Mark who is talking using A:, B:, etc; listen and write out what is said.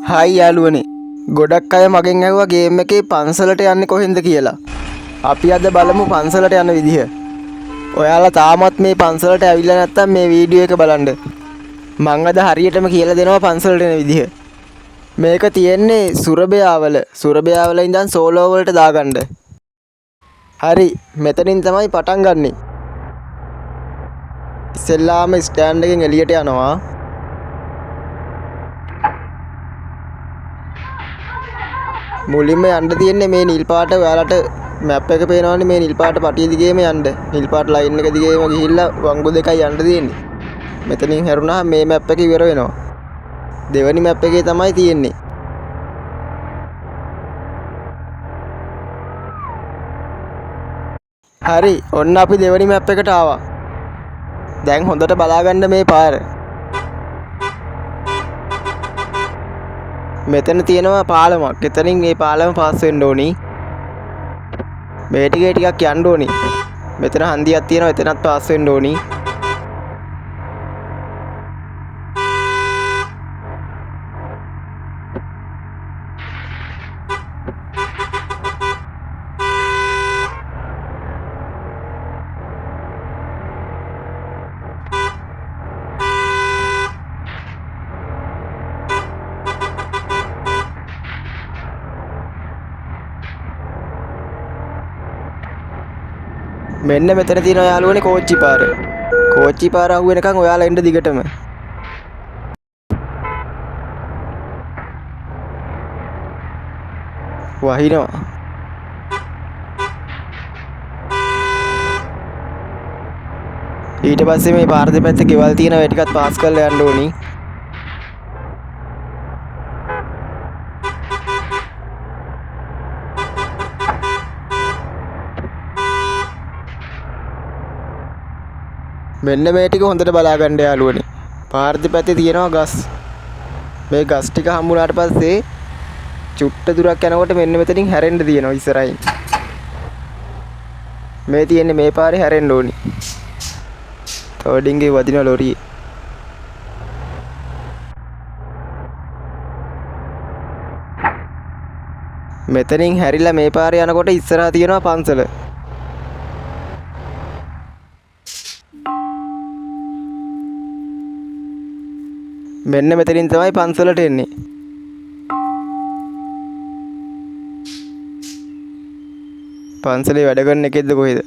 A: හයි යාළුවනේ. ගොඩක් අය මගෙන් ඇහුවා ගේම් එකේ පන්සලට යන්නේ කොහෙන්ද කියලා. අපි අද බලමු පන්සලට යන විදිහ. ඔයාලා තාමත් මේ පන්සලට ඇවිල්ලා නැත්නම් මේ වීඩියෝ එක බලන්න. මං අද හරියටම කියලා දෙනවා පන්සලට එන විදිහ. මේක තියෙන්නේ සුරබයාවල. සුරබයාවල ඉඳන් සෝලෝ වලට දාගන්න. හරි, මෙතනින් තමයි පටන් ගන්නෙ. ඉස්සෙල්ලාම ස්ටෑන්ඩ් එකෙන් එළියට යනවා. මුලින්ම යන්න තියෙන්නේ මේ නිල් පාට. ඔයාලට මැප් එක පේනවනේ, මේ නිල් පාට පටිය දිගේම යන්න. නිල් පාට ලයින් එක දිගේම ගිහිල්ලා වංගු දෙකයි යන්න තියෙන්නේ. මෙතනින් හැරුණාම මේ මැප් එක ඉවර වෙනවා. දෙවෙනි මැප් එකේ තමයි තියෙන්නේ. හරි, ඔන්න අපි දෙවෙනි මැප් එකට ආවා. දැන් හොඳට බලාගන්න මේ පාර. මෙතන තියෙනවා පාලමක්. එතනින් මේ පාලම පාස් වෙන්න ඕනි. මේ ටිකක් යන්න ඕනි. මෙතන හන්දියක් තියෙනවා, එතනත් පාස් වෙන්න ඕනි. මෙන්න මෙතන තියෙනවා යාළුවනේ කෝච්චි පාර. කෝච්චි පාර අහු වෙනකන් ඔයාලා එන්න දිගටම. වහිනවා. ඊට පස්සේ මේ පාර දෙපැත්තේ ගෙවල් තියෙනවා. ඒ ටිකත් පාස් කරලා යන්න ඕනි. මෙන්න මේ ටික හොඳට බලා ගන්න යාළුවනේ. පාර දෙපැත්තේ තියෙනවා ගස්. මේ ගස් ටික හම්බුනාට පස්සේ චුට්ට දුරක් යනකොට මෙන්න මෙතනින් හැරෙන්න තියෙනවා ඉස්සරහින්. මේ තියෙන්නේ මේ පාරේ හැරෙන්න ඕනි. තෝඩින්ගේ වදින ලොරියේ. මෙතනින් හැරිලා මේ පාරේ යනකොට ඉස්සරහා තියෙනවා පන්සල. මෙන්න මෙතනින් තමයි පන්සලට එන්නේ. පන්සලේ වැඩ කරන එකෙක්ද කොහෙද?